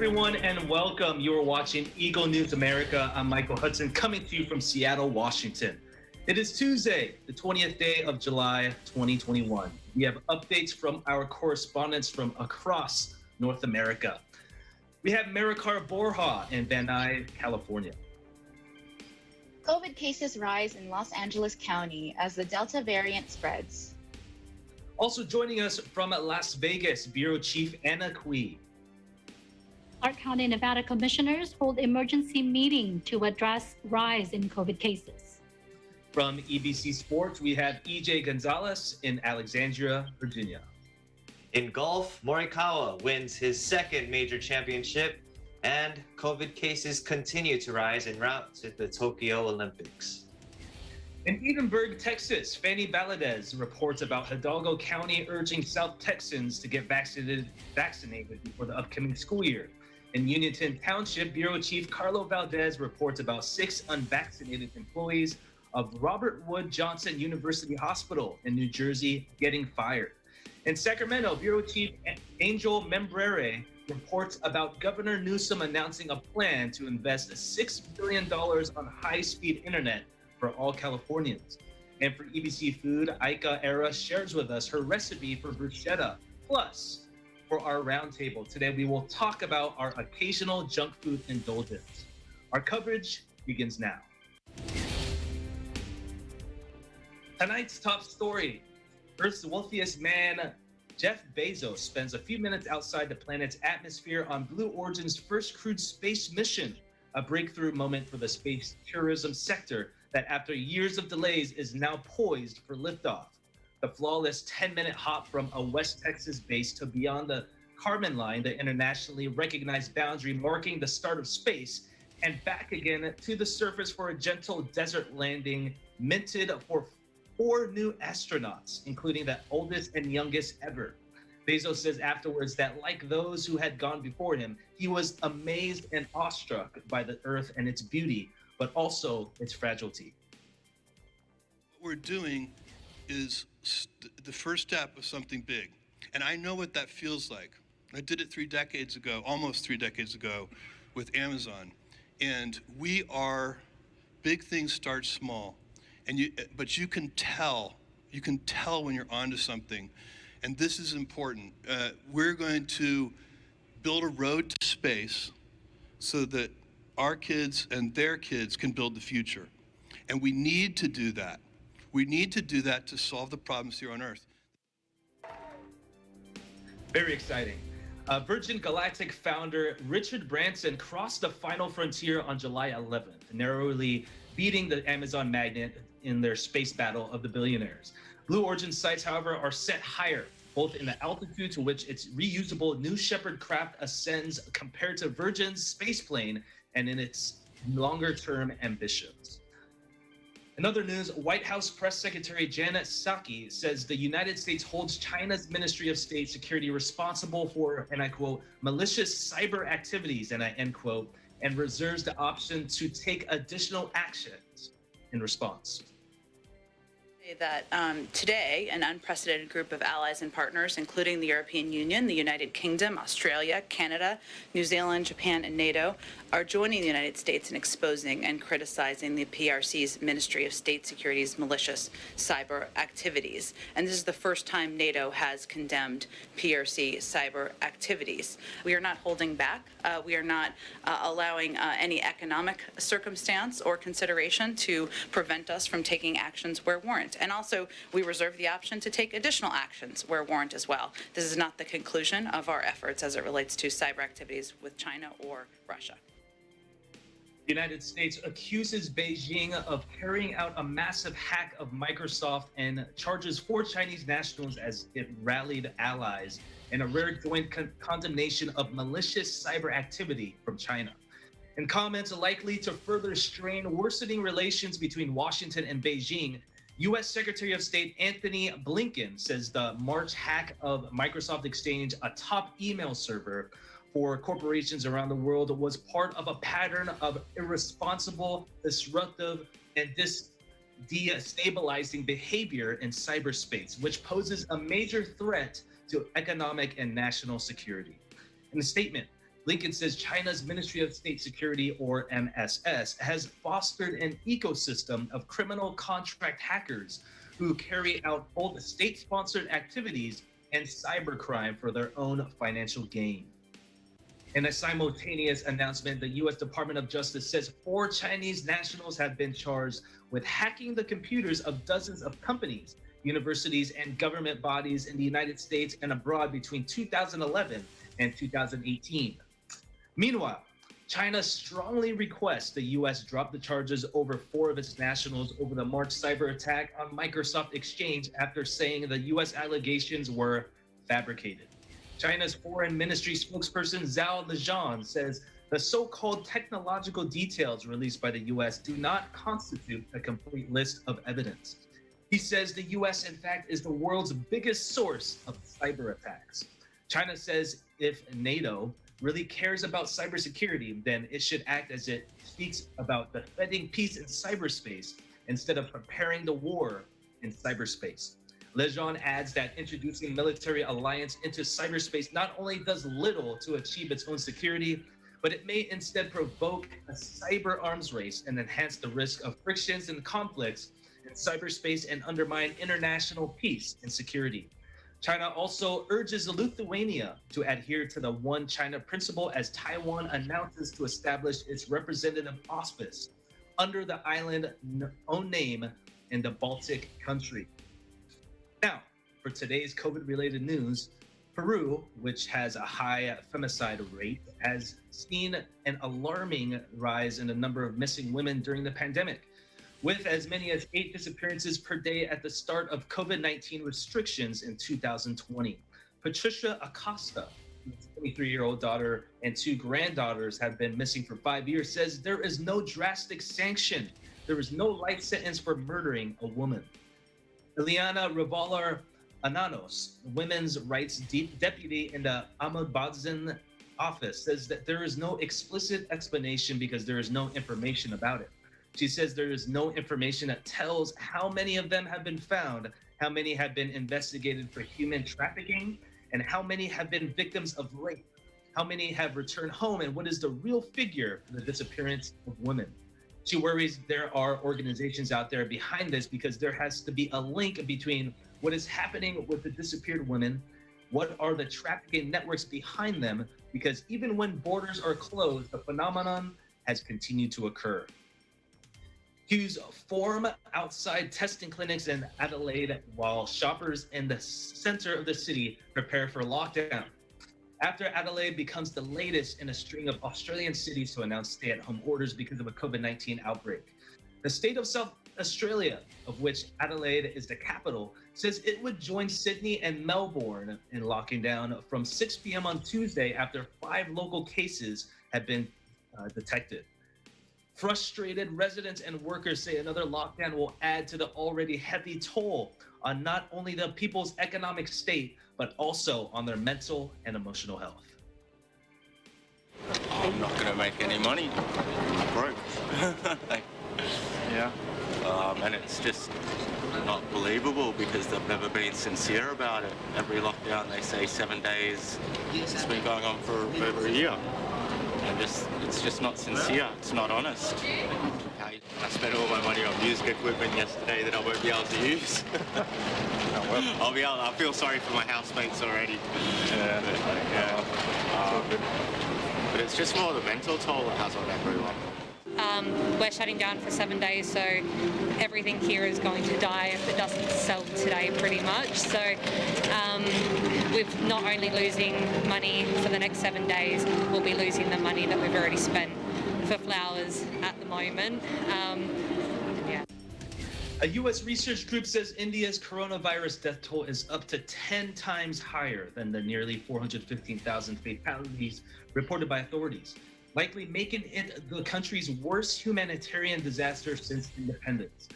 everyone, and welcome. You are watching Eagle News America. I'm Michael Hudson, coming to you from Seattle, Washington. It is Tuesday, the 20th day of July, 2021. We have updates from our correspondents from across North America. We have Maricar Borja in Van Nuys, California. COVID cases rise in Los Angeles County as the Delta variant spreads. Also joining us from Las Vegas, Bureau Chief Anna Cui. Clark County, Nevada commissioners hold emergency meeting to address rise in COVID cases. From EBC Sports, we have EJ Gonzalez in Alexandria, Virginia. In golf, Morikawa wins his second major championship, and COVID cases continue to rise en route to the Tokyo Olympics. In Edinburgh, Texas, Fanny Valadez reports about Hidalgo County urging South Texans to get vaccinated before the upcoming school year. In Unionton Township, Bureau Chief Carlo Valdez reports about 6 unvaccinated employees of Robert Wood Johnson University Hospital in New Jersey getting fired. In Sacramento, Bureau Chief Angel Membrere reports about Governor Newsom announcing a plan to invest $6 billion on high-speed internet for all Californians. And for EBC Food, Aika Era shares with us her recipe for bruschetta. Plus, for our roundtable today, we will talk about our occasional junk food indulgence. Our coverage begins now. Tonight's top story: Earth's wealthiest man, Jeff Bezos, spends a few minutes outside the planet's atmosphere on Blue Origin's first crewed space mission, a breakthrough moment for the space tourism sector that, after years of delays, is now poised for liftoff. The flawless 10-minute hop from a West Texas base to beyond the Kármán line, the internationally recognized boundary marking the start of space, and back again to the surface for a gentle desert landing, minted for 4 new astronauts, including the oldest and youngest ever. Bezos says afterwards that, like those who had gone before him, he was amazed and awestruck by the Earth and its beauty, but also its fragility. What we're doing is the first step of something big. And I know what that feels like. I did it 3 decades ago, almost 3 decades ago, with Amazon. And big things start small. But you can tell when you're onto something. And this is important. We're going to build a road to space so that our kids and their kids can build the future. And we need to do that. We need to do that to solve the problems here on Earth. Very exciting. Virgin Galactic founder Richard Branson crossed the final frontier on July 11th, narrowly beating the Amazon magnate in their space battle of the billionaires. Blue Origin sites, however, are set higher, both in the altitude to which its reusable New Shepard craft ascends compared to Virgin's spaceplane, and in its longer-term ambitions. In other news, White House Press Secretary Janet Psaki says the United States holds China's Ministry of State Security responsible for, and I quote, malicious cyber activities, and I end quote, and reserves the option to take additional actions in response. That today, an unprecedented group of allies and partners, including the European Union, the United Kingdom, Australia, Canada, New Zealand, Japan, and NATO, are joining the United States in exposing and criticizing the PRC's Ministry of State Security's malicious cyber activities. And this is the first time NATO has condemned PRC cyber activities. We are not holding back. We are not allowing any economic circumstance or consideration to prevent us from taking actions where warranted. And also, we reserve the option to take additional actions where warranted as well. This is not the conclusion of our efforts as it relates to cyber activities with China or Russia. The United States accuses Beijing of carrying out a massive hack of Microsoft and charges 4 Chinese nationals as it rallied allies in a rare joint condemnation of malicious cyber activity from China. In comments likely to further strain worsening relations between Washington and Beijing, U.S. Secretary of State Anthony Blinken says the March hack of Microsoft Exchange, a top email server for corporations around the world, was part of a pattern of irresponsible, disruptive, and destabilizing behavior in cyberspace, which poses a major threat to economic and national security. In a statement, Lincoln says China's Ministry of State Security, or MSS, has fostered an ecosystem of criminal contract hackers who carry out both state-sponsored activities and cybercrime for their own financial gain. In a simultaneous announcement, the U.S. Department of Justice says 4 Chinese nationals have been charged with hacking the computers of dozens of companies, universities, and government bodies in the United States and abroad between 2011 and 2018. Meanwhile, China strongly requests the U.S. drop the charges over 4 of its nationals over the March cyber attack on Microsoft Exchange after saying the U.S. allegations were fabricated. China's Foreign Ministry spokesperson Zhao Lijian says the so-called technological details released by the U.S. do not constitute a complete list of evidence. He says the U.S., in fact, is the world's biggest source of cyber attacks. China says if NATO really cares about cybersecurity, then it should act as it speaks about defending peace in cyberspace instead of preparing the war in cyberspace. Lijian adds that introducing military alliance into cyberspace not only does little to achieve its own security, but it may instead provoke a cyber arms race and enhance the risk of frictions and conflicts in cyberspace and undermine international peace and security. China also urges Lithuania to adhere to the One China principle as Taiwan announces to establish its representative office under the island's own name in the Baltic country. Now, for today's COVID-related news, Peru, which has a high femicide rate, has seen an alarming rise in the number of missing women during the pandemic, with as many as 8 disappearances per day at the start of COVID-19 restrictions in 2020. Patricia Acosta, whose 23-year-old daughter and 2 granddaughters have been missing for 5 years, says there is no drastic sanction. There is no life sentence for murdering a woman. Ileana Rivalar Ananos, women's rights deputy in the Ombudsman office, says that there is no explicit explanation because there is no information about it. She says there is no information that tells how many of them have been found, how many have been investigated for human trafficking, and how many have been victims of rape, how many have returned home, and what is the real figure for the disappearance of women. She worries there are organizations out there behind this because there has to be a link between what is happening with the disappeared women, what are the trafficking networks behind them, because even when borders are closed, the phenomenon has continued to occur. Queues form outside testing clinics in Adelaide while shoppers in the center of the city prepare for lockdown. After Adelaide becomes the latest in a string of Australian cities to announce stay-at-home orders because of a COVID-19 outbreak. The state of South Australia, of which Adelaide is the capital, says it would join Sydney and Melbourne in locking down from 6 p.m. on Tuesday after 5 local cases have been detected. Frustrated residents and workers say another lockdown will add to the already heavy toll on not only the people's economic state, but also on their mental and emotional health. I'm not going to make any money. I'm broke. Yeah. And it's just not believable because they've never been sincere about it. Every lockdown they say 7 days. It's been going on for over a year. And it's just not sincere. It's not honest. I spent all my money on music equipment yesterday that I won't be able to use. I feel sorry for my housemates already. But it's just more the mental toll it has on everyone. We're shutting down for 7 days, so everything here is going to die if it doesn't sell today, pretty much. So we're not only losing money for the next 7 days, we'll be losing the money that we've already spent for flowers at the moment. A U.S. research group says India's coronavirus death toll is up to 10 times higher than the nearly 415,000 fatalities reported by authorities, likely making it the country's worst humanitarian disaster since independence.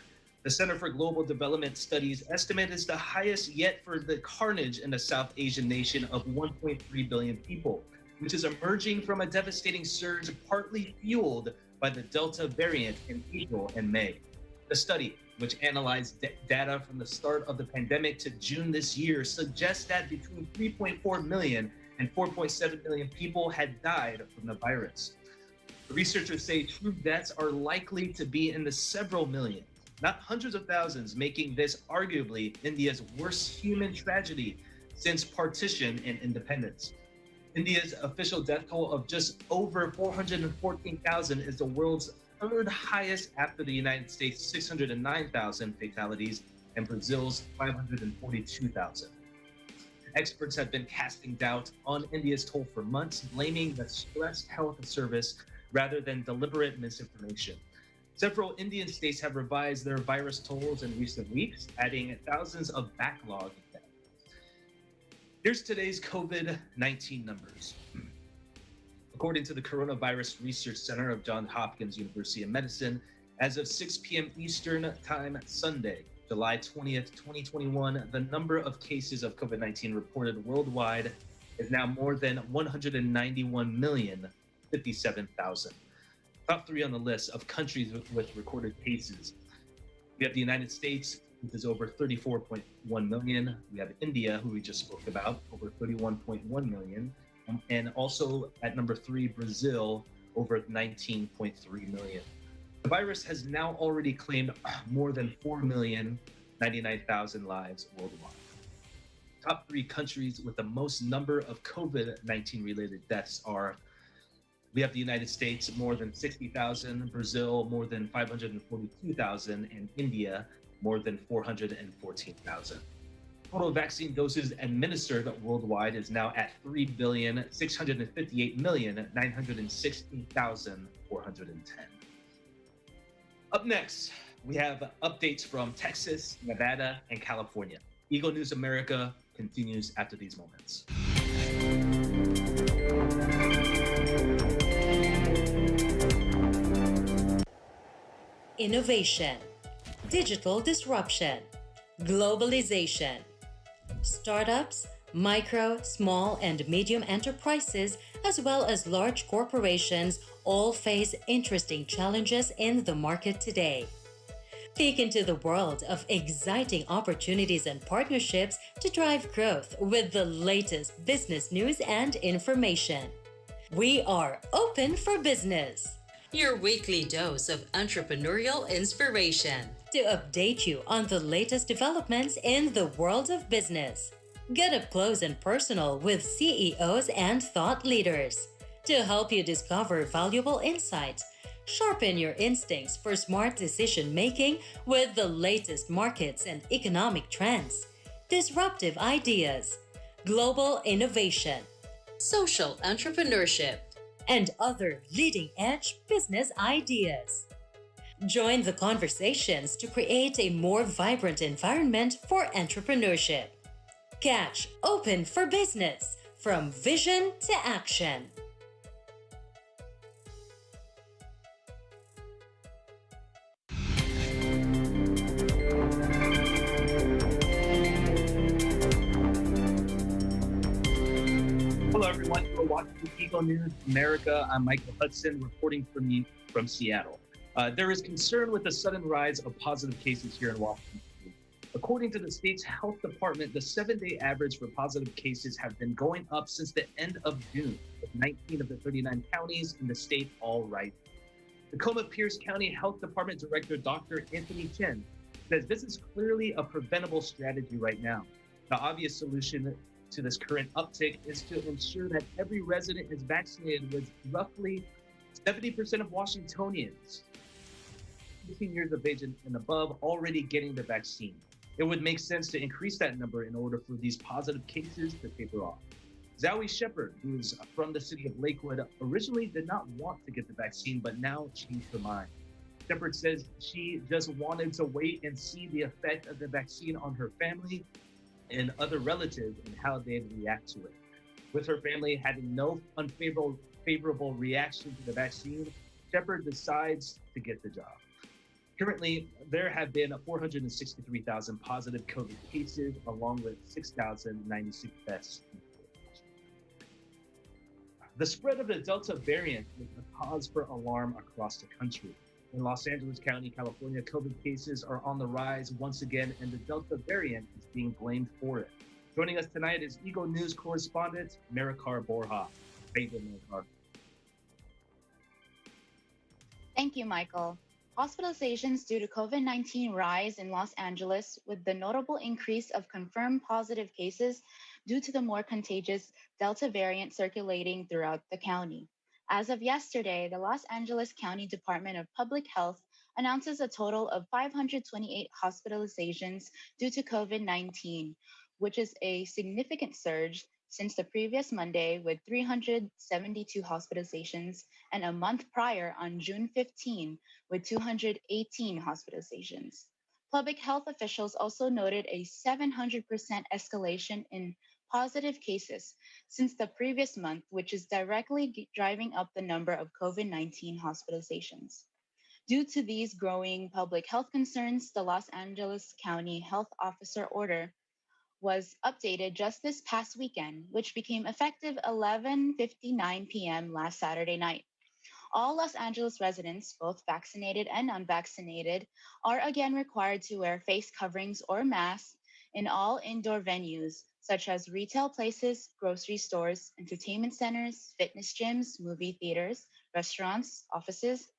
The Center for Global Development Studies estimate is the highest yet for the carnage in the South Asian nation of 1.3 billion people, which is emerging from a devastating surge partly fueled by the Delta variant in April and May. The study, which analyzed data from the start of the pandemic to June this year, suggests that between 3.4 million and 4.7 million people had died from the virus. The researchers say true deaths are likely to be in the several million, not hundreds of thousands, making this arguably India's worst human tragedy since partition and independence. India's official death toll of just over 414,000 is the world's third highest after the United States' 609,000 fatalities and Brazil's 542,000. Experts have been casting doubt on India's toll for months, blaming the stressed health service rather than deliberate misinformation. Several Indian states have revised their virus tolls in recent weeks, adding thousands of backlog deaths. Here's today's COVID-19 numbers. According to the Coronavirus Research Center of Johns Hopkins University of Medicine, as of 6 p.m. Eastern Time Sunday, July 20th, 2021, the number of cases of COVID-19 reported worldwide is now more than 191,057,000. Top three on the list of countries with recorded cases. We have the United States, which is over 34.1 million. We have India, who we just spoke about, over 31.1 million. And also at number 3, Brazil, over 19.3 million. The virus has now already claimed more than 4,099,000 lives worldwide. Top 3 countries with the most number of COVID-19 related deaths are, we have the United States, more than 60,000, Brazil, more than 542,000, and India, more than 414,000. Total vaccine doses administered worldwide is now at 3,658,960,410. Up next, we have updates from Texas, Nevada, and California. Eagle News America continues after these moments. Innovation, digital disruption, globalization. Startups, micro, small, and medium enterprises, as well as large corporations, all face interesting challenges in the market today. Peek into the world of exciting opportunities and partnerships to drive growth with the latest business news and information. We are open for business. Your weekly dose of entrepreneurial inspiration to update you on the latest developments in the world of business. Get up close and personal with CEOs and thought leaders to help you discover valuable insights, sharpen your instincts for smart decision making with the latest markets and economic trends, disruptive ideas, global innovation, social entrepreneurship, and other leading-edge business ideas. Join the conversations to create a more vibrant environment for entrepreneurship. Catch Open for Business, from vision to action. Hello, everyone. You're watching Eagle News America. I'm Michael Hudson, reporting from Seattle. There is concern with the sudden rise of positive cases here in Washington. According to the state's health department, the 7-day average for positive cases have been going up since the end of June, with 19 of the 39 counties in the state all rising. Tacoma-Pierce County Health Department Director Dr. Anthony Chen says this is clearly a preventable strategy right now. The obvious solution to this current uptick is to ensure that every resident is vaccinated, with roughly 70% of Washingtonians 18 years of age and above already getting the vaccine. It would make sense to increase that number in order for these positive cases to taper off. Zoe Shepard, who is from the city of Lakewood, originally did not want to get the vaccine, but now changed her mind. Shepard says she just wanted to wait and see the effect of the vaccine on her family and other relatives and how they'd react to it. With her family having no unfavorable reaction to the vaccine, Shepard decides to get the job. Currently, there have been 463,000 positive COVID cases, along with 6,096 deaths. The spread of the Delta variant is a cause for alarm across the country. In Los Angeles County, California, COVID cases are on the rise once again, and the Delta variant is being blamed for it. Joining us tonight is Eagle News correspondent Maricar Borja. How you doing, Maricar? Thank you, Michael. Hospitalizations due to COVID-19 rise in Los Angeles, with the notable increase of confirmed positive cases due to the more contagious Delta variant circulating throughout the county. As of yesterday, the Los Angeles County Department of Public Health announces a total of 528 hospitalizations due to COVID-19, which is a significant surge since the previous Monday with 372 hospitalizations and a month prior on June 15 with 218 hospitalizations. Public health officials also noted a 700% escalation in positive cases since the previous month, which is directly driving up the number of COVID-19 hospitalizations. Due to these growing public health concerns, the Los Angeles County Health Officer Order was updated just this past weekend, which became effective 11:59 p.m. last Saturday night. All Los Angeles residents, both vaccinated and unvaccinated, are again required to wear face coverings or masks in all indoor venues, such as retail places, grocery stores, entertainment centers, fitness gyms, movie theaters, restaurants, offices,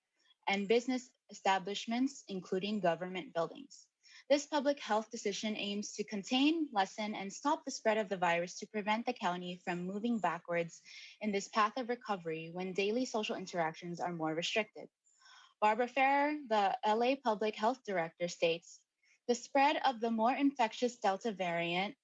and business establishments, including government buildings. This public health decision aims to contain, lessen, and stop the spread of the virus to prevent the county from moving backwards in this path of recovery when daily social interactions are more restricted. Barbara Ferrer, the LA Public Health Director, states, "The spread of the more infectious Delta variant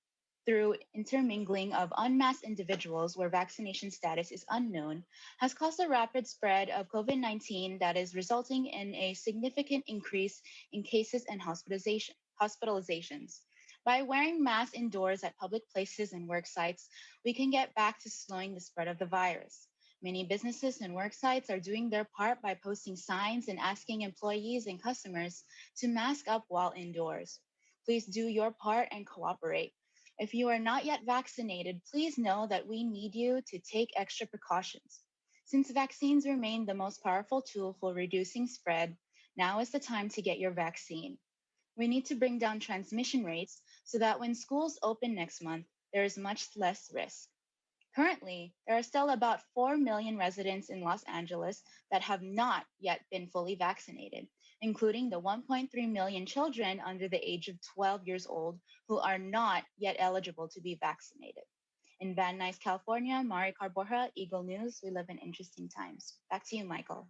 through intermingling of unmasked individuals where vaccination status is unknown has caused a rapid spread of COVID-19 that is resulting in a significant increase in cases and hospitalizations. By wearing masks indoors at public places and work sites, we can get back to slowing the spread of the virus. Many businesses and work sites are doing their part by posting signs and asking employees and customers to mask up while indoors. Please do your part and cooperate. If you are not yet vaccinated, please know that we need you to take extra precautions. Since vaccines remain the most powerful tool for reducing spread, now is the time to get your vaccine. We need to bring down transmission rates so that when schools open next month, there is much less risk. Currently, there are still about 4 million residents in Los Angeles that have not yet been fully vaccinated, including the 1.3 million children under the age of 12 years old who are not yet eligible to be vaccinated." In Van Nuys, California, Maricar Borja, Eagle News. We live in interesting times. Back to you, Michael.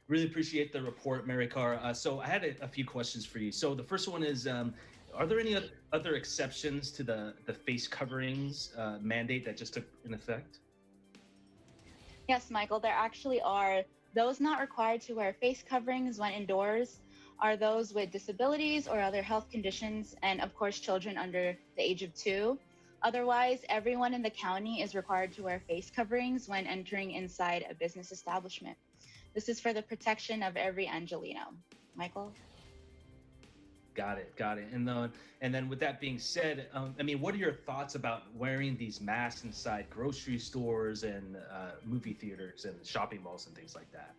Really appreciate the report, Maricar. So I had a few questions for you. So the first one is, are there any other exceptions to the face coverings mandate that just took in effect? Yes, Michael, there actually are. Those not required to wear face coverings when indoors are those with disabilities or other health conditions, and of course, children under the age of 2. Otherwise, everyone in the county is required to wear face coverings when entering inside a business establishment. This is for the protection of every Angelino. Michael? Got it. And then with that being said, what are your thoughts about wearing these masks inside grocery stores and movie theaters and shopping malls and things like that?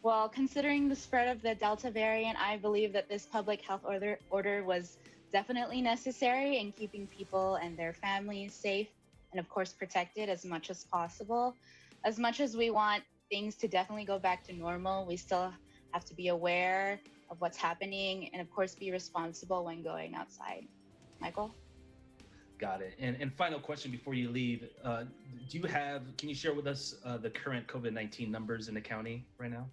Well, considering the spread of the Delta variant, I believe that this public health order was definitely necessary in keeping people and their families safe and, of course, protected as much as possible. As much as we want things to definitely go back to normal, we still have to be aware of what's happening and, of course, be responsible when going outside. Michael? Got it. And final question before you leave, can you share with us the current COVID-19 numbers in the county right now?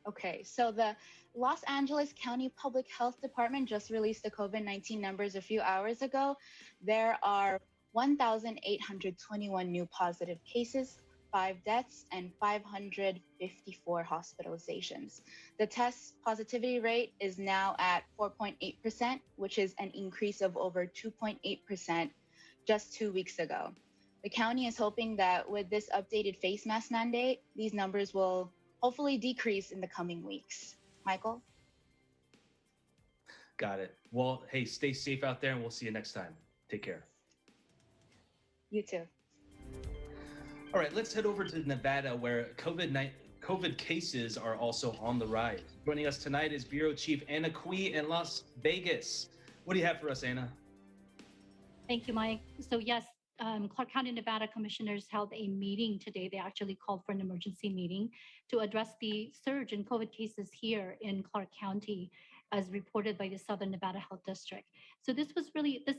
Okay, so the Los Angeles County Public Health Department just released the COVID-19 numbers a few hours ago. There are 1,821 new positive cases, 5 deaths, and 554 hospitalizations. The test positivity rate is now at 4.8%, which is an increase of over 2.8% just 2 weeks ago. The county is hoping that with this updated face mask mandate, these numbers will hopefully decrease in the coming weeks. Michael? Got it. Well, hey, stay safe out there and we'll see you next time. Take care. You too. All right, let's head over to Nevada where COVID cases are also on the rise. Joining us tonight is Bureau Chief Anna Cui in Las Vegas. What do you have for us, Anna? Thank you, Mike. So yes, Clark County, Nevada commissioners held a meeting today. They actually called for an emergency meeting to address the surge in COVID cases here in Clark County, as reported by the Southern Nevada Health District. So this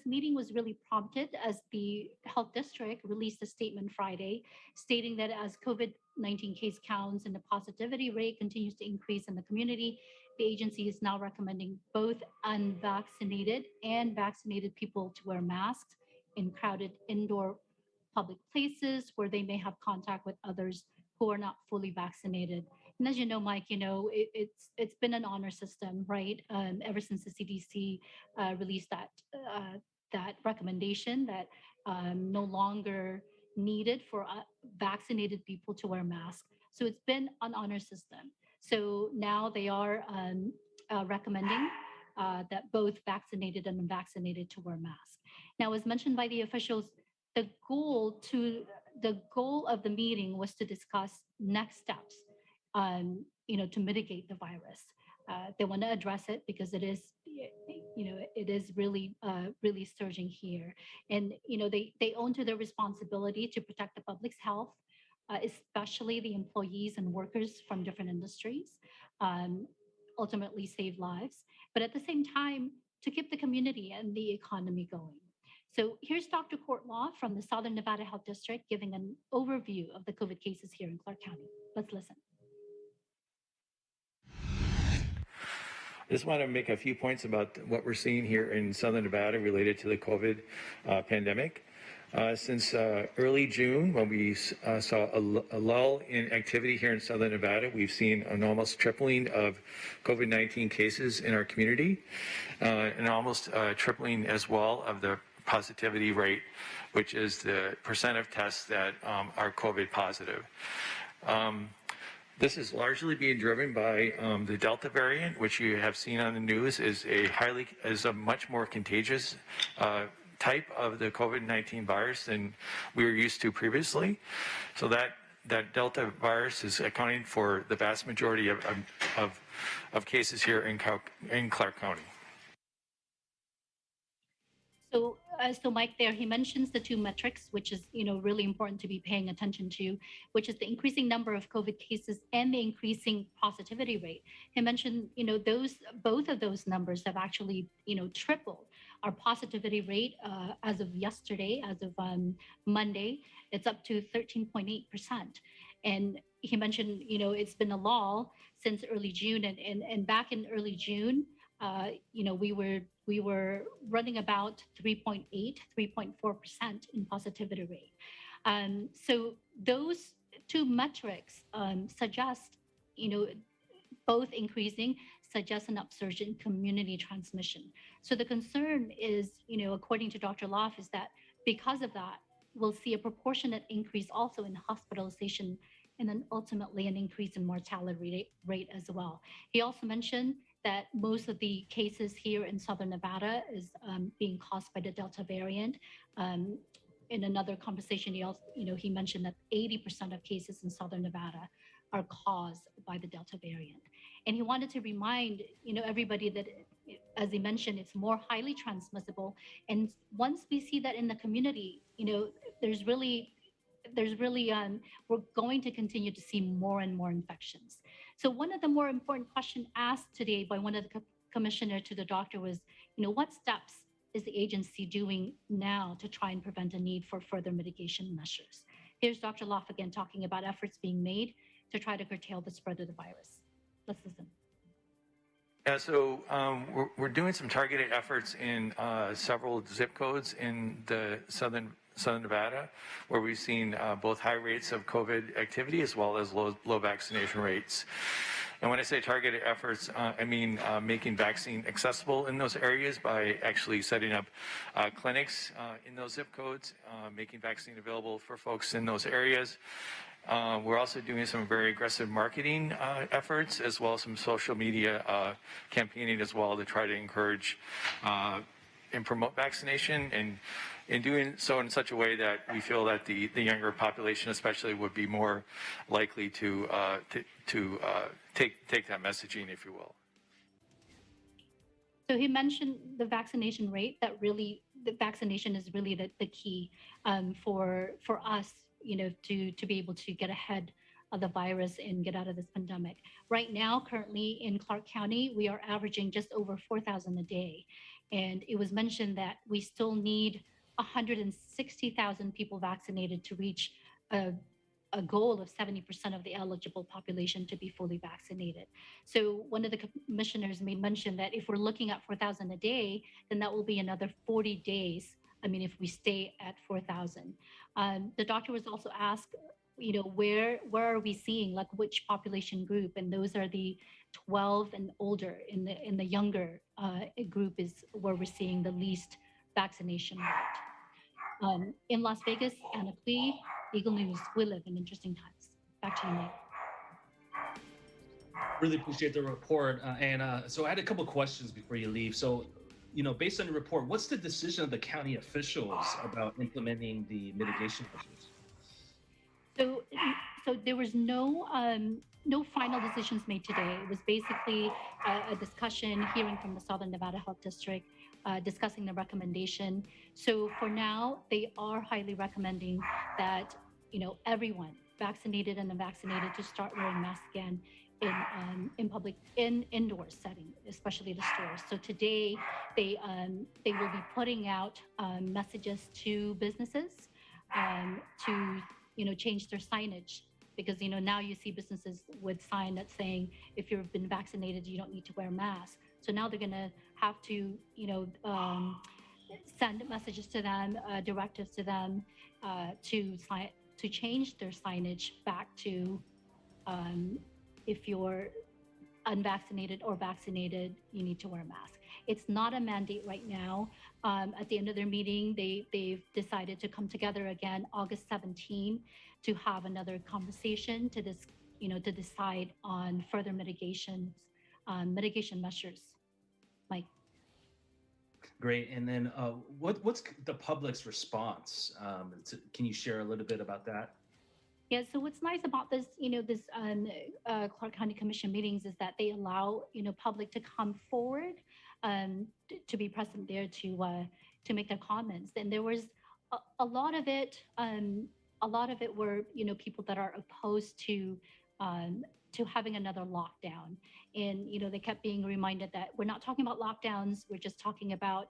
meeting was really prompted as the health district released a statement Friday stating that as COVID-19 case counts and the positivity rate continues to increase in the community, the agency is now recommending both unvaccinated and vaccinated people to wear masks in crowded indoor public places where they may have contact with others who are not fully vaccinated. And as you know, Mike, it's been an honor system, right? Ever since the CDC released that recommendation that no longer needed for vaccinated people to wear masks. So it's been an honor system. So now they are recommending that both vaccinated and unvaccinated to wear masks. Now, as mentioned by the officials, the goal of the meeting was to discuss next steps, to mitigate the virus. They want to address it because it is really surging here, and they own to their responsibility to protect the public's health, especially the employees and workers from different industries, ultimately save lives, but at the same time, to keep the community and the economy going. So here's Dr. Courtlaw from the Southern Nevada Health District giving an overview of the COVID cases here in Clark County. Let's listen. I just want to make a few points about what we're seeing here in Southern Nevada related to the COVID pandemic. Since early June, when we saw a lull in activity here in Southern Nevada, we've seen an almost tripling of COVID-19 cases in our community, and almost tripling as well of the positivity rate, which is the percent of tests that are COVID positive. This is largely being driven by the Delta variant, which you have seen on the news is a much more contagious type of the COVID-19 virus than we were used to previously. So that Delta virus is accounting for the vast majority of cases here in Clark County. So Mike, there he mentions the two metrics, which is really important to be paying attention to, which is the increasing number of COVID cases and the increasing positivity rate. He mentioned both of those numbers have actually tripled. Our positivity rate as of yesterday, as of Monday, it's up to 13.8%. And he mentioned it's been a lull since early June, and back in early June, we were running about 3.4% in positivity rate. So those two metrics suggest, both increasing, suggest an upsurge in community transmission. So the concern is, according to Dr. Loff, is that because of that, we'll see a proportionate increase also in hospitalization and then ultimately an increase in mortality rate as well. He also mentioned that most of the cases here in Southern Nevada is being caused by the Delta variant. In another conversation, he mentioned that 80% of cases in Southern Nevada are caused by the Delta variant. And he wanted to remind everybody that, as he mentioned, it's more highly transmissible. And once we see that in the community, we're going to continue to see more and more infections. So one of the more important questions asked today by one of the commissioner to the doctor was, what steps is the agency doing now to try and prevent a need for further mitigation measures? Here's Dr. Loff again talking about efforts being made to try to curtail the spread of the virus. Let's listen. Yeah, so we're doing some targeted efforts in several zip codes in the Southern Nevada, where we've seen both high rates of COVID activity as well as low vaccination rates. And when I say targeted efforts, I mean making vaccine accessible in those areas by actually setting up clinics in those zip codes, making vaccine available for folks in those areas. We're also doing some very aggressive marketing efforts, as well as some social media campaigning as well to try to encourage and promote vaccination, and in doing so in such a way that we feel that the younger population especially would be more likely to take that messaging, if you will. So he mentioned the vaccination rate that really the vaccination is really the key for us, to be able to get ahead of the virus and get out of this pandemic. Right now, currently in Clark County, we are averaging just over 4,000 a day. And it was mentioned that we still need 160,000 people vaccinated to reach a goal of 70% of the eligible population to be fully vaccinated. So one of the commissioners made mention that if we're looking at 4,000 a day, then that will be another 40 days. I mean, if we stay at 4,000. The doctor was also asked, where are we seeing, like which population group? And those are the 12 and older. In the younger group is where we're seeing the least vaccination rate. In Las Vegas, Anna Clee, Eagle News, we live in interesting times. Back to you, Mike. Really appreciate the report. So I had a couple questions before you leave. So, based on the report, what's the decision of the county officials about implementing the mitigation measures? So there was no final decisions made today. It was basically a discussion, hearing from the Southern Nevada Health District, discussing the recommendation. So for now, they are highly recommending that everyone, vaccinated and unvaccinated, to start wearing masks again in public, indoor setting, especially the stores. So today they will be putting out messages to businesses to change their signage, because now you see businesses with sign that's saying if you've been vaccinated you don't need to wear a mask. So now they're going to have to send messages to them, directives to them to change their signage back to if you're unvaccinated or vaccinated, you need to wear a mask. It's not a mandate right now. At the end of their meeting, they've decided to come together again August 17 to have another conversation to decide on further mitigation measures. Mike. Great. And then what's the public's response? Can you share a little bit about that? Yeah, so what's nice about this, this Clark County Commission meetings is that they allow, public to come forward to be present there to make their comments. And there was a lot of it were, people that are opposed to having another lockdown. And, they kept being reminded that we're not talking about lockdowns, we're just talking about,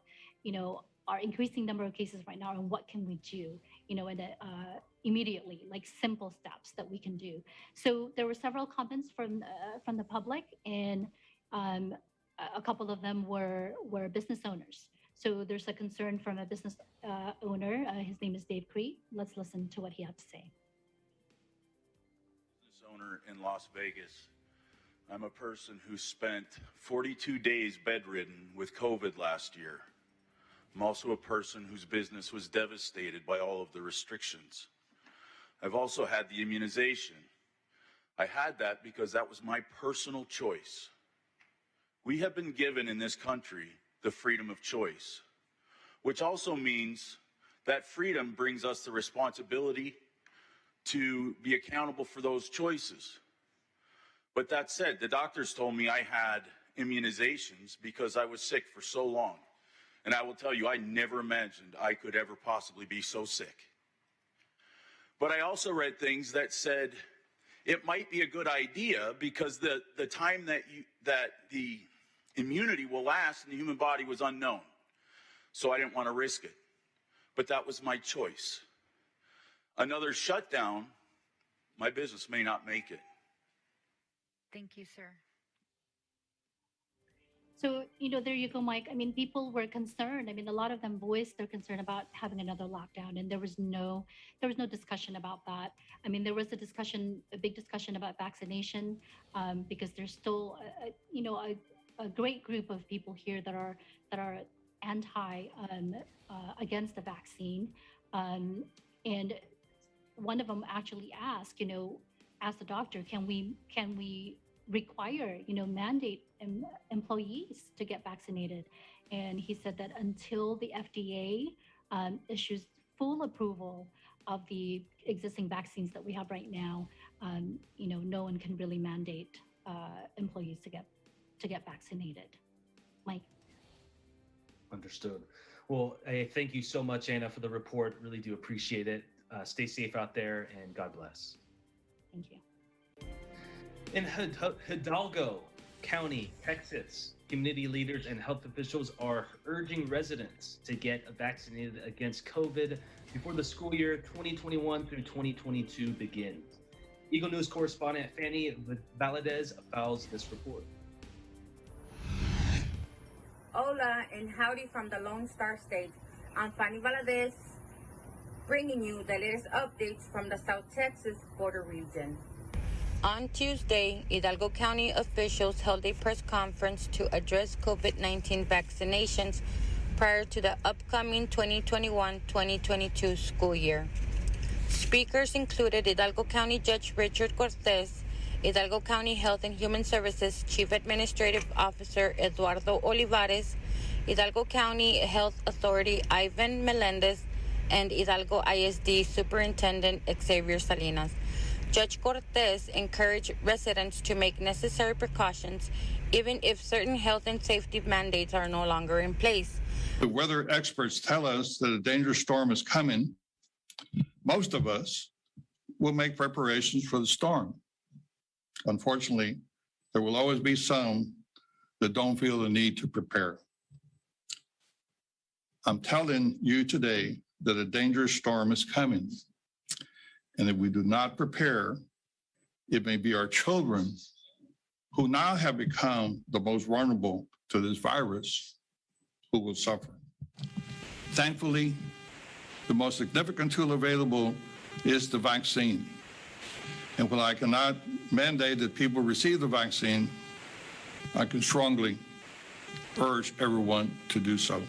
our increasing number of cases right now and what can we do, and immediately, like simple steps that we can do. So there were several comments from the public, and a couple of them were business owners. So there's a concern from a business owner. His name is Dave Cree. Let's listen to what he had to say. Business owner in Las Vegas. I'm a person who spent 42 days bedridden with COVID last year. I'm also a person whose business was devastated by all of the restrictions. I've also had the immunization. I had that because that was my personal choice. We have been given in this country the freedom of choice, which also means that freedom brings us the responsibility to be accountable for those choices. But that said, the doctors told me I had immunizations because I was sick for so long. And I will tell you, I never imagined I could ever possibly be so sick. But I also read things that said it might be a good idea because the time that the immunity will last in the human body was unknown. So I didn't want to risk it. But that was my choice. Another shutdown, my business may not make it. Thank you, sir. So, there you go, Mike. I mean, people were concerned. I mean, a lot of them voiced their concern about having another lockdown, and there was no discussion about that. I mean, there was a big discussion about vaccination, because there's still, a great group of people here that are anti against the vaccine, and one of them actually asked the doctor, can we require, mandate employees to get vaccinated? And he said that until the FDA issues full approval of the existing vaccines that we have right now, no one can really mandate employees to get vaccinated. Mike. Understood. Well, thank you so much, Anna, for the report. Really do appreciate it. Stay safe out there, and God bless. Thank you. In Hidalgo County, Texas, community leaders and health officials are urging residents to get vaccinated against COVID before the school year 2021 through 2022 begins. Eagle News correspondent Fanny Valadez files this report. Hola and howdy from the Lone Star State. I'm Fanny Valadez, bringing you the latest updates from the South Texas border region. On Tuesday, Hidalgo County officials held a press conference to address COVID-19 vaccinations prior to the upcoming 2021-2022 school year. Speakers included Hidalgo County Judge Richard Cortez, Hidalgo County Health and Human Services Chief Administrative Officer Eduardo Olivares, Hidalgo County Health Authority Ivan Melendez, and Hidalgo ISD Superintendent Xavier Salinas. Judge Cortez encouraged residents to make necessary precautions even if certain health and safety mandates are no longer in place. The weather experts tell us that a dangerous storm is coming. Most of us will make preparations for the storm. Unfortunately, there will always be some that don't feel the need to prepare. I'm telling you today that a dangerous storm is coming. And if we do not prepare, it may be our children who now have become the most vulnerable to this virus who will suffer. Thankfully, the most significant tool available is the vaccine. And while I cannot mandate that people receive the vaccine, I can strongly urge everyone to do so.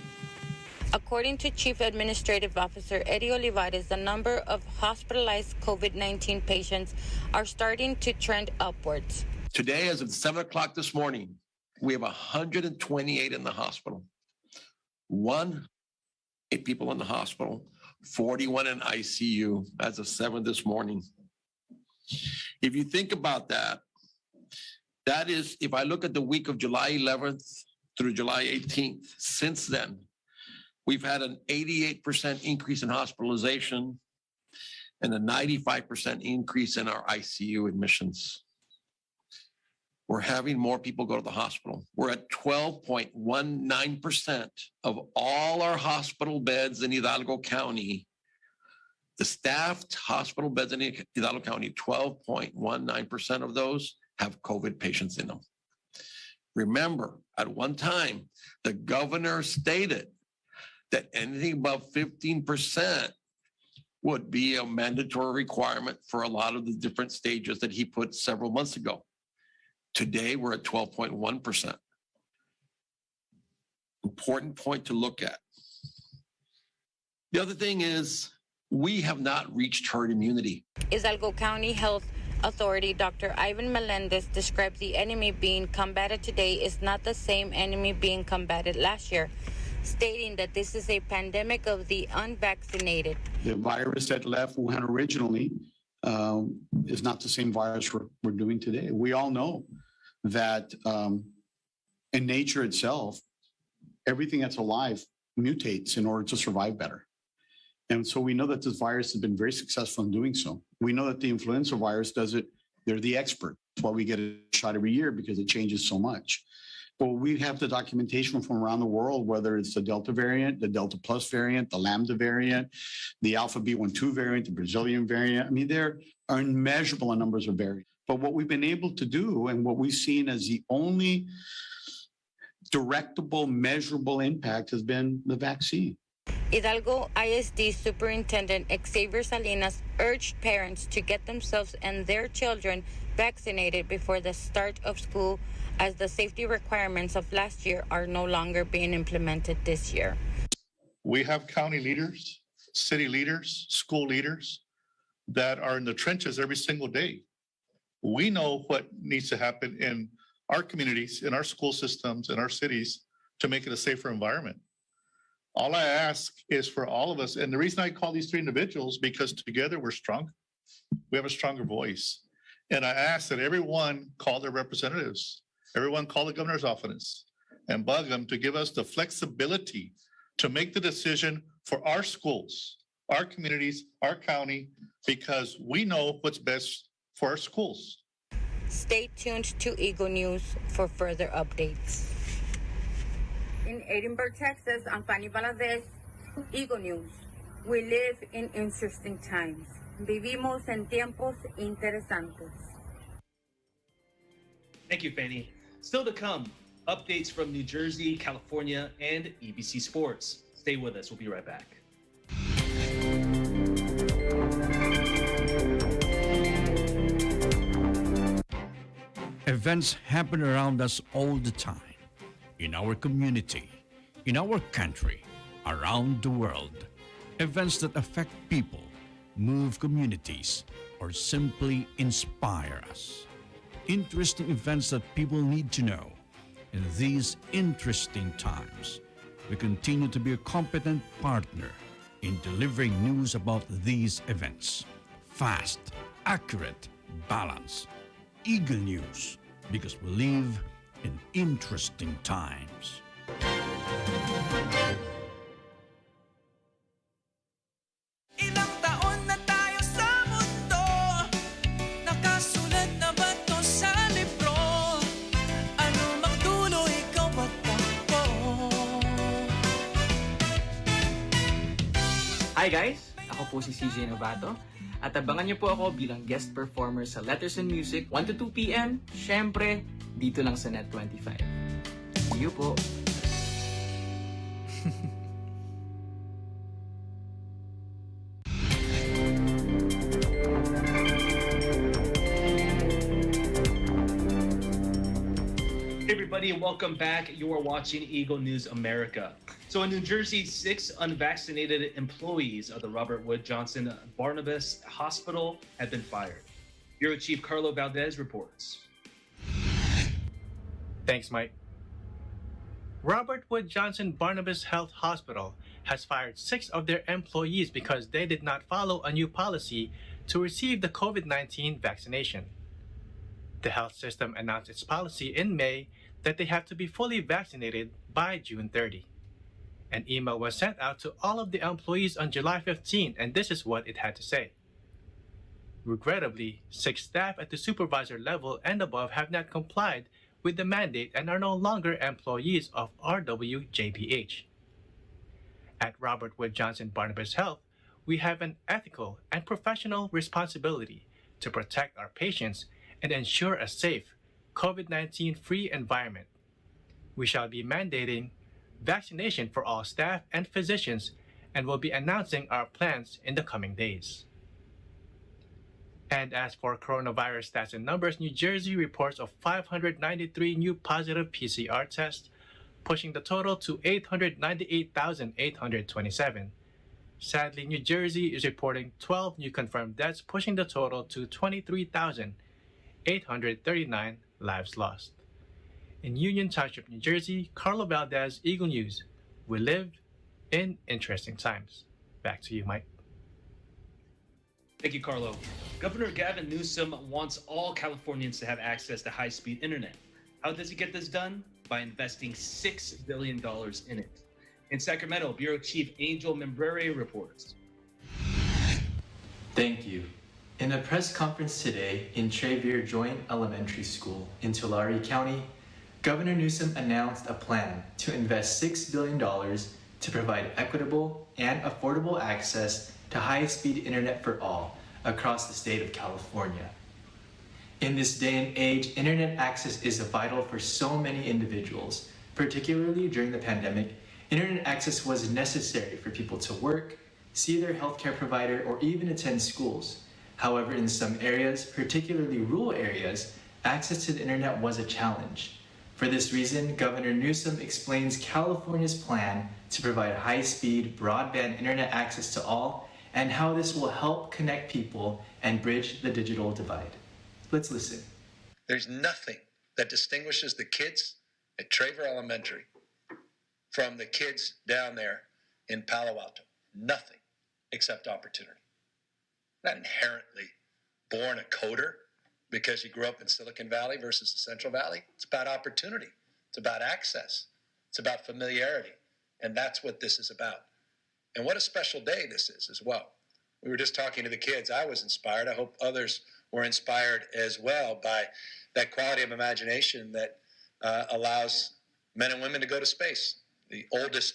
According to Chief Administrative Officer Eddie Olivares, the number of hospitalized COVID-19 patients are starting to trend upwards. Today, as of 7 o'clock this morning, we have 128 in the hospital. 8 people in the hospital, 41 in ICU as of 7 this morning. If you think about that, that is, if I look at the week of July 11th through July 18th, since then, we've had an 88% increase in hospitalization and a 95% increase in our ICU admissions. We're having more people go to the hospital. We're at 12.19% of all our hospital beds in Hidalgo County. The staffed hospital beds in Hidalgo County, 12.19% of those have COVID patients in them. Remember, at one time, the governor stated that anything above 15% would be a mandatory requirement for a lot of the different stages that he put several months ago. Today, we're at 12.1%. Important point to look at. The other thing is, we have not reached herd immunity. Hidalgo County Health Authority Dr. Ivan Melendez described the enemy being combated today is not the same enemy being combated last year, stating that this is a pandemic of the unvaccinated. The virus that left Wuhan originally is not the same virus we're doing today. We all know that in nature itself, everything that's alive mutates in order to survive better. And so we know that this virus has been very successful in doing so. We know that the influenza virus does it. They're the expert. That's why we get a shot every year, because it changes so much. But we have the documentation from around the world, whether it's the Delta variant, the Delta Plus variant, the Lambda variant, the Alpha B12 variant, the Brazilian variant. I mean, there are immeasurable numbers of variants. But what we've been able to do, and what we've seen as the only directable, measurable impact, has been the vaccine. Hidalgo ISD Superintendent Xavier Salinas urged parents to get themselves and their children vaccinated before the start of school, as the safety requirements of last year are no longer being implemented this year. We have county leaders, city leaders, school leaders that are in the trenches every single day. We know what needs to happen in our communities, in our school systems, in our cities to make it a safer environment. All I ask is for all of us, and the reason I call these 3 individuals, because together we're strong. We have a stronger voice. And I ask that everyone call their representatives, everyone call the governor's office and bug them to give us the flexibility to make the decision for our schools, our communities, our county, because we know what's best for our schools. Stay tuned to Eagle News for further updates. In Edinburgh, Texas, I'm Fanny Valadez, Eagle News. We live in interesting times. Vivimos en tiempos interesantes. Thank you, Fanny. Still to come, updates from New Jersey, California, and EBC Sports. Stay with us. We'll be right back. Events happen around us all the time, in our community, in our country, around the world. Events that affect people, move communities, or simply inspire us. Interesting events that people need to know. In these interesting times, we continue to be a competent partner in delivering news about these events. Fast, accurate, balanced. Eagle News, because we live in interesting times. Ilang taon na tayo sa mundo, nakasulat na ba to sa libro? Ano magdulo, ikaw at ako? Hi guys! Ako po si CJ Novato at abangan niyo po ako bilang guest performer sa Letters and Music 1 to 2 p.m. Syempre, dito lang sa Net25. See you po! Hey everybody, and welcome back. You are watching Eagle News America. So in New Jersey, 6 unvaccinated employees of the Robert Wood Johnson Barnabas Hospital have been fired. Bureau Chief Carlo Valdez reports. Thanks, Mike. Robert Wood Johnson Barnabas Health Hospital has fired 6 of their employees because they did not follow a new policy to receive the COVID-19 vaccination. The health system announced its policy in May that they have to be fully vaccinated by June 30. An email was sent out to all of the employees on July 15, and this is what it had to say. Regrettably, 6 staff at the supervisor level and above have not complied with the mandate and are no longer employees of RWJBH. At Robert Wood Johnson Barnabas Health, we have an ethical and professional responsibility to protect our patients and ensure a safe, COVID-19 free environment. We shall be mandating vaccination for all staff and physicians and will be announcing our plans in the coming days. And as for coronavirus stats and numbers, New Jersey reports of 593 new positive PCR tests, pushing the total to 898,827. Sadly, New Jersey is reporting 12 new confirmed deaths, pushing the total to 23,839 lives lost. In Union Township, New Jersey, Carlo Valdez, Eagle News. We live in interesting times. Back to you, Mike. Thank you, Carlo. Governor Gavin Newsom wants all Californians to have access to high-speed internet. How does he get this done? By investing $6 billion in it. In Sacramento, Bureau Chief Angel Membrere reports. Thank you. In a press conference today in Trevier Joint Elementary School in Tulare County, Governor Newsom announced a plan to invest $6 billion to provide equitable and affordable access to high-speed internet for all across the state of California. In this day and age, internet access is vital for so many individuals. Particularly during the pandemic, internet access was necessary for people to work, see their healthcare provider, or even attend schools. However, in some areas, particularly rural areas, access to the internet was a challenge. For this reason, Governor Newsom explains California's plan to provide high-speed broadband internet access to all and how this will help connect people and bridge the digital divide. Let's listen. There's nothing that distinguishes the kids at Traver Elementary from the kids down there in Palo Alto. Nothing except opportunity. Not inherently born a coder because you grew up in Silicon Valley versus the Central Valley. It's about opportunity. It's about access. It's about familiarity. And that's what this is about. And what a special day this is as well. We were just talking to the kids. I was inspired. I hope others were inspired as well by that quality of imagination that allows men and women to go to space. The oldest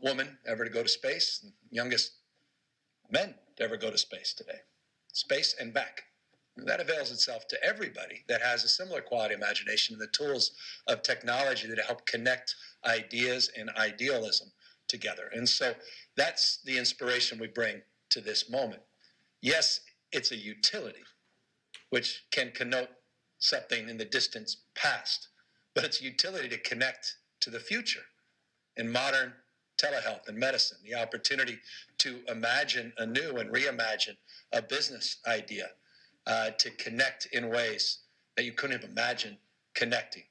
woman ever to go to space, and youngest men to ever go to space today. Space and back. And that avails itself to everybody that has a similar quality imagination and the tools of technology that help connect ideas and idealism together. And so that's the inspiration we bring to this moment. Yes, it's a utility, which can connote something in the distant past, but it's a utility to connect to the future in modern telehealth and medicine, the opportunity to imagine anew and reimagine a business idea, to connect in ways that you couldn't have imagined connecting.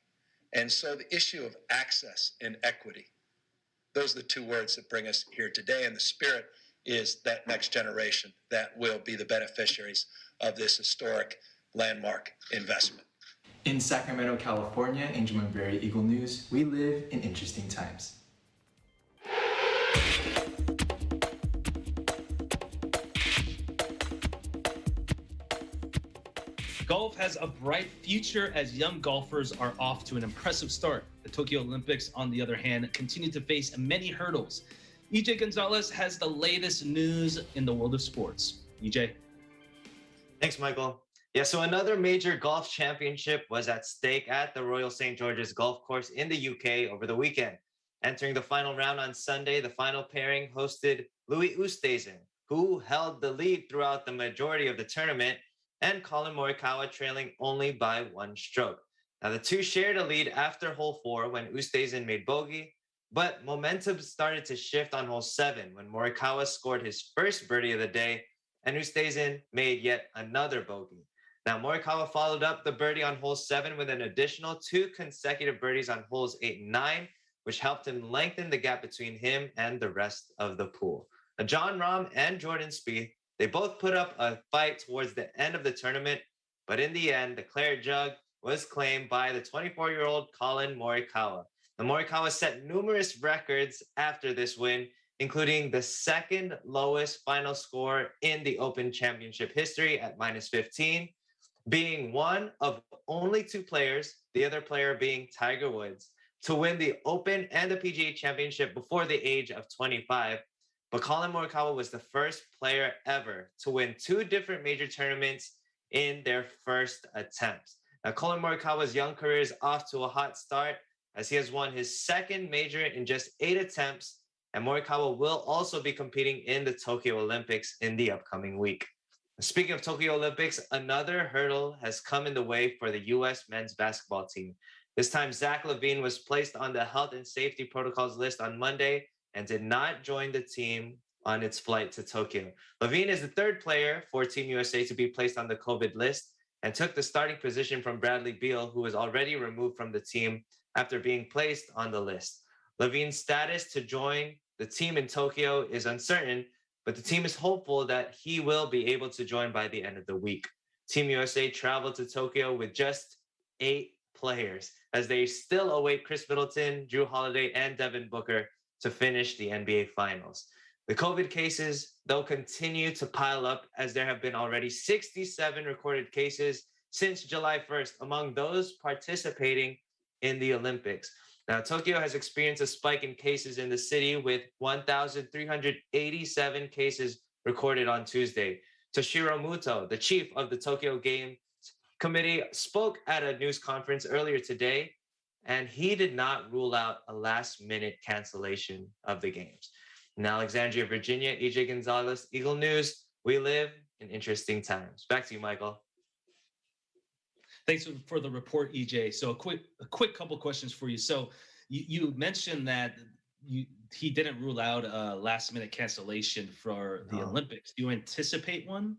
And so the issue of access and equity, those are the two words that bring us here today. And the spirit is that next generation that will be the beneficiaries of this historic landmark investment. In Sacramento, California, Angel Mumberry, Eagle News, we live in interesting times. Golf has a bright future as young golfers are off to an impressive start. The Tokyo Olympics, on the other hand, continue to face many hurdles. EJ Gonzalez has the latest news in the world of sports. EJ. Thanks, Michael. Yeah, so another major golf championship was at stake at the Royal St. George's Golf Course in the UK over the weekend. Entering the final round on Sunday, the final pairing hosted Louis Oosthuizen, who held the lead throughout the majority of the tournament, and Colin Morikawa trailing only by 1 stroke. Now, the two shared a lead after hole 4 when Oosthuizen made bogey, but momentum started to shift on hole 7 when Morikawa scored his first birdie of the day and Oosthuizen made yet another bogey. Now, Morikawa followed up the birdie on hole 7 with an additional 2 consecutive birdies on holes 8 and 9, which helped him lengthen the gap between him and the rest of the pool. Now, Jon Rahm and Jordan Spieth, they both put up a fight towards the end of the tournament, but in the end, the Claret Jug was claimed by the 24-year-old Colin Morikawa. The Morikawa set numerous records after this win, including the second lowest final score in the Open Championship history at -15, being one of only 2 players, the other player being Tiger Woods, to win the Open and the PGA Championship before the age of 25. But Colin Morikawa was the first player ever to win 2 different major tournaments in their first attempts. Now, Colin Morikawa's young career is off to a hot start as he has won his second major in just 8 attempts, and Morikawa will also be competing in the Tokyo Olympics in the upcoming week. Speaking of Tokyo Olympics, another hurdle has come in the way for the U.S. men's basketball team. This time, Zach LaVine was placed on the health and safety protocols list on Monday and did not join the team on its flight to Tokyo. LaVine is the 3rd player for Team USA to be placed on the COVID list and took the starting position from Bradley Beal, who was already removed from the team after being placed on the list. LaVine's status to join the team in Tokyo is uncertain, but the team is hopeful that he will be able to join by the end of the week. Team USA traveled to Tokyo with just 8 players as they still await Chris Middleton, Drew Holiday, and Devin Booker to finish the NBA Finals. The COVID cases, though, continue to pile up as there have been already 67 recorded cases since July 1st among those participating in the Olympics. Now, Tokyo has experienced a spike in cases in the city with 1,387 cases recorded on Tuesday. Toshiro Muto, the chief of the Tokyo Games Committee, spoke at a news conference earlier today, and he did not rule out a last-minute cancellation of the games. In Alexandria, Virginia, EJ Gonzalez, Eagle News, we live in interesting times. Back to you, Michael. Thanks for the report, EJ. So a quick couple questions for you. So you mentioned that he didn't rule out a last-minute cancellation for the Olympics. Do you anticipate one?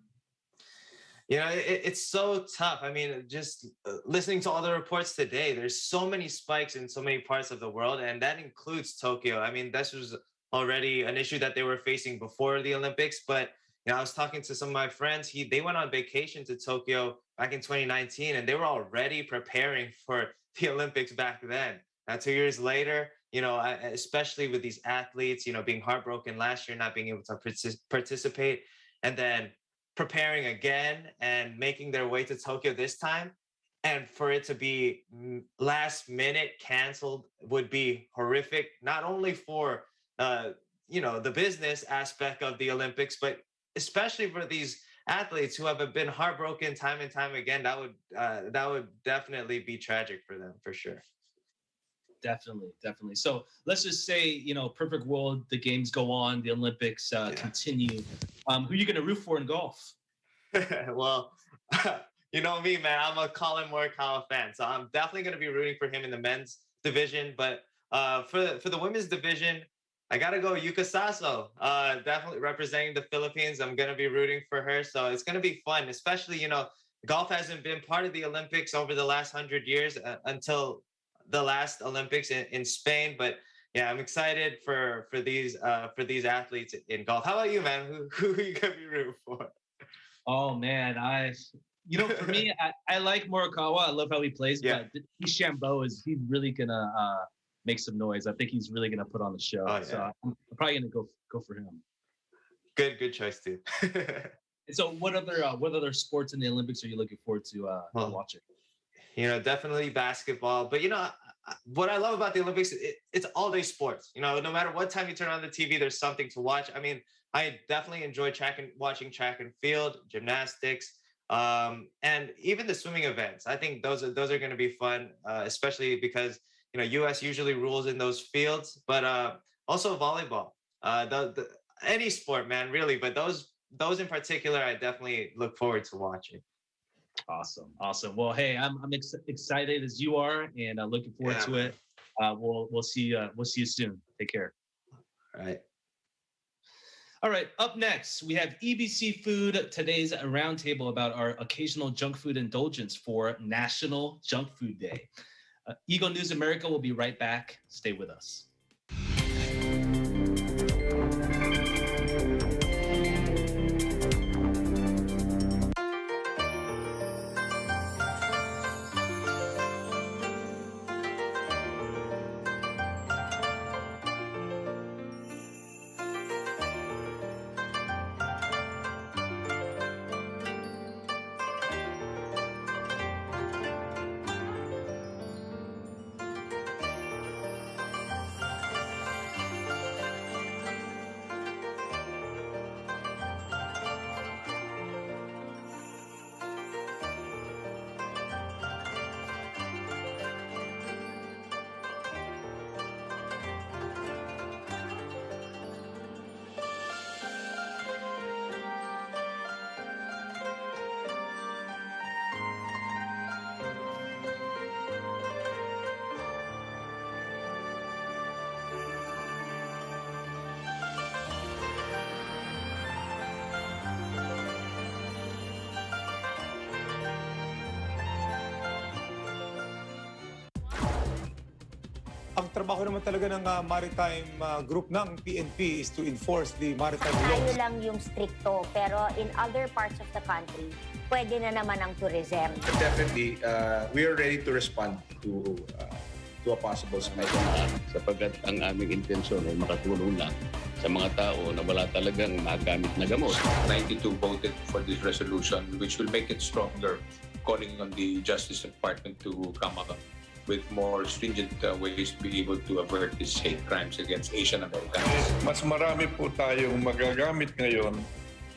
You know, it's so tough. I mean, just listening to all the reports today, there's so many spikes in so many parts of the world, and that includes Tokyo. I mean, this was already an issue that they were facing before the Olympics, but you know, I was talking to some of my friends. They went on vacation to Tokyo back in 2019, and they were already preparing for the Olympics back then. Now, 2 years later, especially with these athletes, being heartbroken last year, not being able to participate, and then preparing again and making their way to Tokyo this time. And for it to be last minute canceled would be horrific, not only for, the business aspect of the Olympics, but especially for these athletes who have been heartbroken time and time again. That would definitely be tragic for them, for sure. Definitely. So let's just say, perfect world, the games go on, the Olympics continue. Who are you going to root for in golf? Well, you know me, man. I'm a Colin Morikawa fan, so I'm definitely going to be rooting for him in the men's division. But for the women's division, I got to go Yuka Saso. Definitely representing the Philippines. I'm going to be rooting for her. So it's going to be fun, especially, golf hasn't been part of the Olympics over the last 100 years until the last Olympics in Spain. But yeah, I'm excited for these athletes in golf. How about you, man? Who are you going to be rooting for? Oh, man. For me, I like Morikawa. I love how he plays. Yeah. But DeChambeau he's really going to make some noise. I think he's really going to put on the show. Oh, yeah. So I'm probably going to go for him. Good choice, too. And so what other sports in the Olympics are you looking forward to watching? Definitely basketball. But, what I love about the Olympics, it's all-day sports. No matter what time you turn on the TV, there's something to watch. I mean, I definitely enjoy watching track and field, gymnastics, and even the swimming events. I think those are going to be fun, especially because, U.S. usually rules in those fields, but also volleyball. Any sport, man, really. But those in particular, I definitely look forward to watching. Awesome. Well, hey, I'm excited as you are, and looking forward to it. We'll see you soon. Take care. All right. Up next, we have EBC Food. Today's roundtable about our occasional junk food indulgence for National Junk Food Day. Eagle News America will be right back. Stay with us. Ang trabaho naman talaga ng maritime group ng PNP is to enforce the maritime laws. Tayo lang yung stricto, pero in other parts of the country, pwede na naman ang tourism. Definitely, we are ready to respond to a possible spike. Sapagkat ang aming intensyon ay makatulong lang sa mga tao na wala talagang magamit na gamot. 92 voted for this resolution, which will make it stronger, calling on the Justice Department to come up with more stringent ways to be able to avert these hate crimes against Asian Americans. Mas marami po tayong magagamit ngayon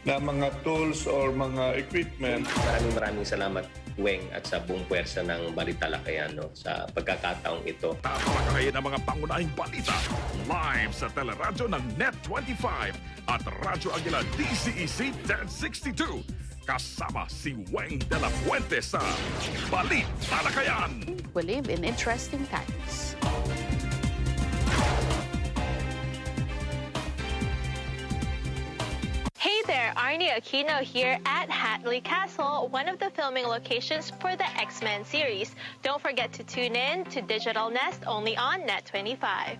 na mga tools or mga equipment. Maraming salamat, Weng, at sa buong puwersa ng Balitalakayan sa pagkakataong ito. Tatalakayin ang mga pangunahing balita live sa teleradyo ng Net25 at Radyo Aguila DCEC 1062. Kasama si Weng de la Fuente sa Balitalakayan. We live in interesting times. Hey there, Arnie Aquino here at Hatley Castle, one of the filming locations for the X-Men series. Don't forget to tune in to Digital Nest only on Net25.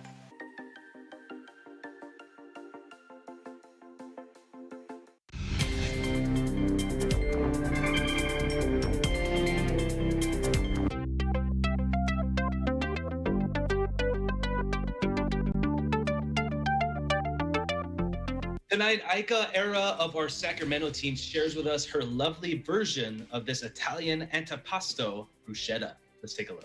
Tonight, Aika Era of our Sacramento team shares with us her lovely version of this Italian antipasto bruschetta. Let's take a look.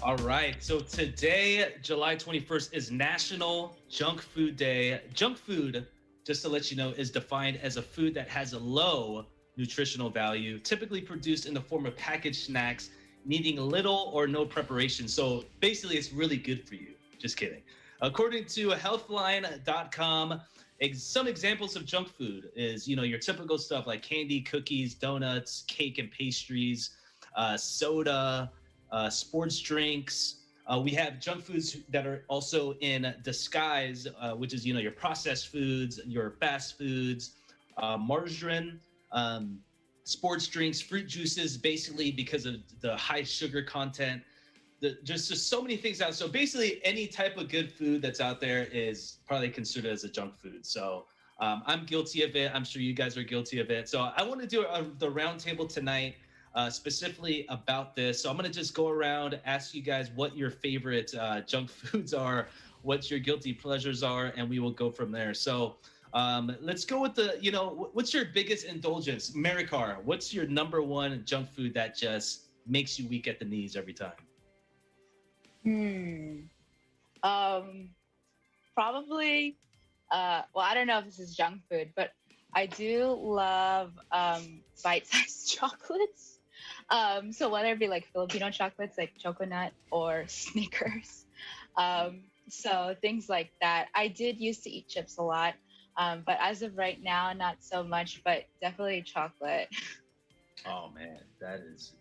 All right, so today, July 21st, is National Junk Food Day. Junk food, just to let you know, is defined as a food that has a low nutritional value, typically produced in the form of packaged snacks, needing little or no preparation. So basically, it's really good for you. Just kidding. According to healthline.com, some examples of junk food is, your typical stuff like candy, cookies, donuts, cake and pastries, soda, sports drinks. We have junk foods that are also in disguise, which is, your processed foods, your fast foods, margarine, sports drinks, fruit juices, basically because of the high sugar content. There's just so many things out. So basically any type of good food that's out there is probably considered as a junk food. So I'm guilty of it. I'm sure you guys are guilty of it. So I want to do the roundtable tonight specifically about this. So I'm going to just go around, ask you guys what your favorite junk foods are, what your guilty pleasures are, and we will go from there. So let's go with what's your biggest indulgence? Marikar, what's your number one junk food that just makes you weak at the knees every time? Probably, well, I don't know if this is junk food, but I do love bite-sized chocolates. So whether it be like Filipino chocolates like Choconut or Snickers. So things like that. I did used to eat chips a lot, but as of right now, not so much, but definitely chocolate. Oh man, that's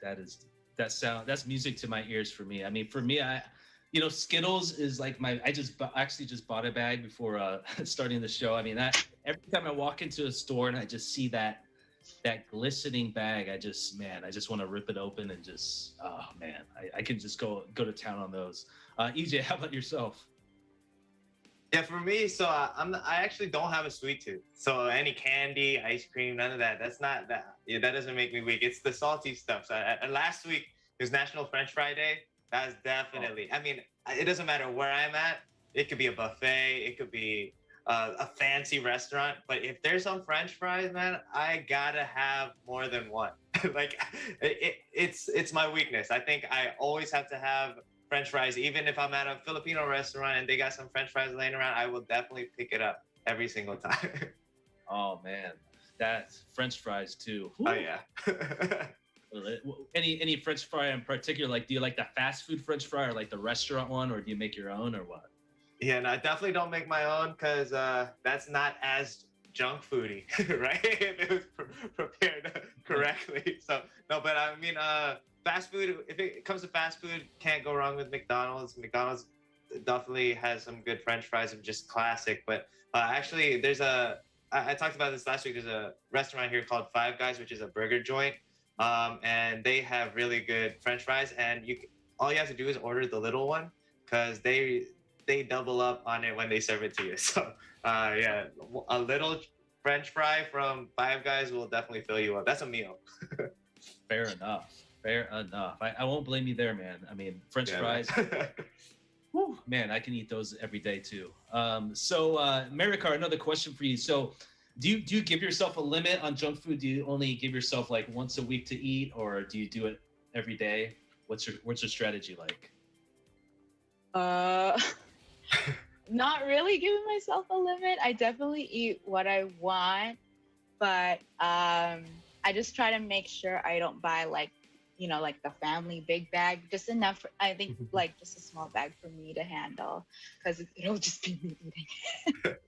music to my ears for me. I mean, for me, Skittles is like I actually just bought a bag before starting the show. I mean, every time I walk into a store and I just see that glistening bag, I just want to rip it open and just, oh man, I can just go to town on those. EJ, how about yourself? Yeah, for me, so I actually don't have a sweet tooth. So any candy, ice cream, none of that. That's not that. Yeah, that doesn't make me weak. It's the salty stuff. So last week it was National French Fry Day. That's definitely. I mean, it doesn't matter where I'm at. It could be a buffet. It could be a fancy restaurant. But if there's some French fries, man, I gotta have more than one. Like it's my weakness. I think I always have to have French fries. Even if I'm at a Filipino restaurant and they got some French fries laying around, I will definitely pick it up every single time. Oh man, that's French fries too. Oh yeah. Any French fry in particular? Like, do you like the fast food French fry or like the restaurant one, or do you make your own, or what? Yeah, no, I definitely don't make my own because that's not as junk foody, right? If it was prepared correctly. So no, but I mean, fast food. If it comes to fast food, can't go wrong with McDonald's. McDonald's definitely has some good French fries, of just classic. But actually, I talked about this last week. There's a restaurant here called Five Guys, which is a burger joint. And they have really good French fries, and all you have to do is order the little one because they double up on it when they serve it to you. So yeah, a little French fry from Five Guys will definitely fill you up. That's a meal. Fair enough. Fair enough. I won't blame you there, man. I mean, French fries. Whew, man, I can eat those every day too. So, Maricar, another question for you. So, do you give yourself a limit on junk food? Do you only give yourself like once a week to eat, or do you do it every day? What's your strategy like? Not really giving myself a limit. I definitely eat what I want, but I just try to make sure I don't buy like the family big bag, just enough. I think like just a small bag for me to handle, because it'll just be me eating it.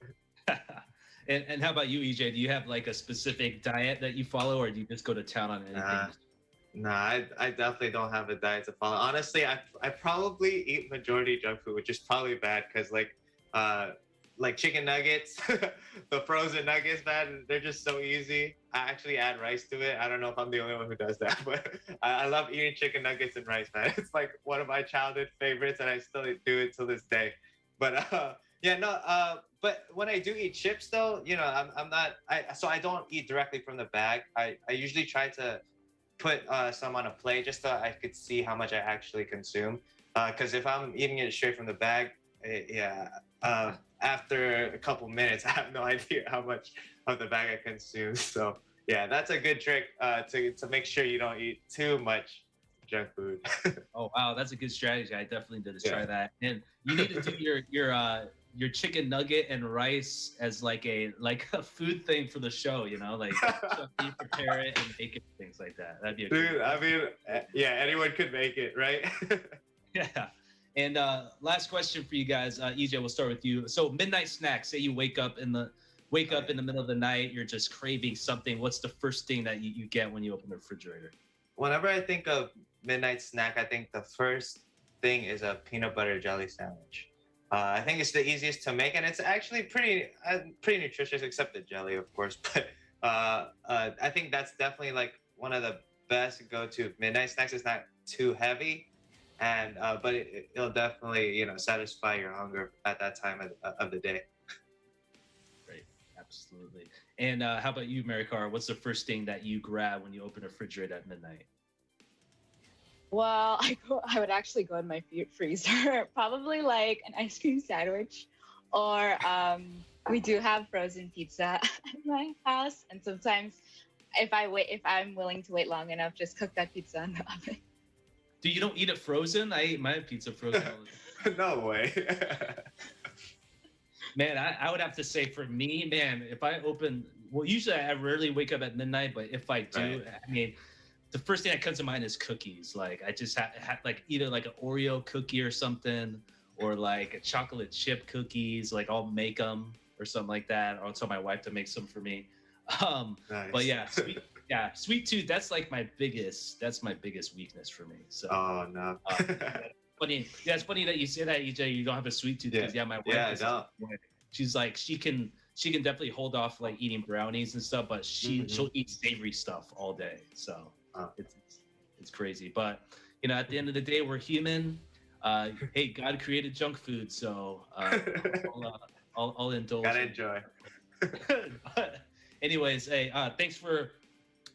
And how about you, EJ? Do you have like a specific diet that you follow, or do you just go to town on anything? Nah, I definitely don't have a diet to follow. Honestly, I probably eat majority junk food, which is probably bad because like chicken nuggets, the frozen nuggets, man, they're just so easy. I actually add rice to it. I don't know if I'm the only one who does that, but I love eating chicken nuggets and rice, man. It's like one of my childhood favorites, and I still do it till this day. But but when I do eat chips, though, so I don't eat directly from the bag. I usually try to put some on a plate just so I could see how much I actually consume. Because if I'm eating it straight from the bag, after a couple minutes, I have no idea how much of the bag I consume. So yeah, that's a good trick to make sure you don't eat too much junk food. Oh wow, that's a good strategy. I definitely did try that. And you need to do your chicken nugget and rice as like a food thing for the show, like you prepare it and make it, things like that. That'd be a dude. I mean, yeah, anyone could make it, right? Yeah. And last question for you guys, EJ, we'll start with you. So midnight snacks. Say you wake up in the middle of the night, you're just craving something. What's the first thing that you get when you open the refrigerator? Whenever I think of midnight snack, I think the first thing is a peanut butter jelly sandwich. I think it's the easiest to make, and it's actually pretty nutritious, except the jelly, of course. But I think that's definitely like one of the best go-to midnight snacks. It's not too heavy, and but it'll definitely satisfy your hunger at that time of the day. Great, absolutely. And how about you, Maricar? What's the first thing that you grab when you open a refrigerator at midnight? Well, I would actually go in my freezer, probably like an ice cream sandwich, or we do have frozen pizza at my house, and sometimes if I'm willing to wait long enough, just cook that pizza in the oven. Dude, you don't eat it frozen? I eat my pizza frozen. No way. Man, I would have to say for me, man, if I open, usually I rarely wake up at midnight, but if I do, right. I mean, the first thing that comes to mind is cookies. Like I just have like either like an Oreo cookie or something, or like a chocolate chip cookies. Like I'll make them or something like that, or I'll tell my wife to make some for me. Nice. But yeah, sweet tooth. That's like my biggest weakness for me. So. Oh no. Funny. Yeah, it's funny that you say that, EJ. You don't have a sweet tooth because my wife. She's like she can definitely hold off like eating brownies and stuff, but she'll eat savory stuff all day. So. It's crazy, but at the end of the day, we're human. Hey, God created junk food, so I'll indulge. Gotta enjoy. But anyways, hey, thanks for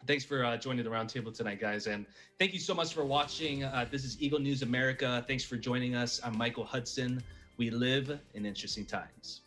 joining the roundtable tonight, guys, and thank you so much for watching. This is Eagle News America. Thanks for joining us. I'm Michael Hudson. We live in interesting times.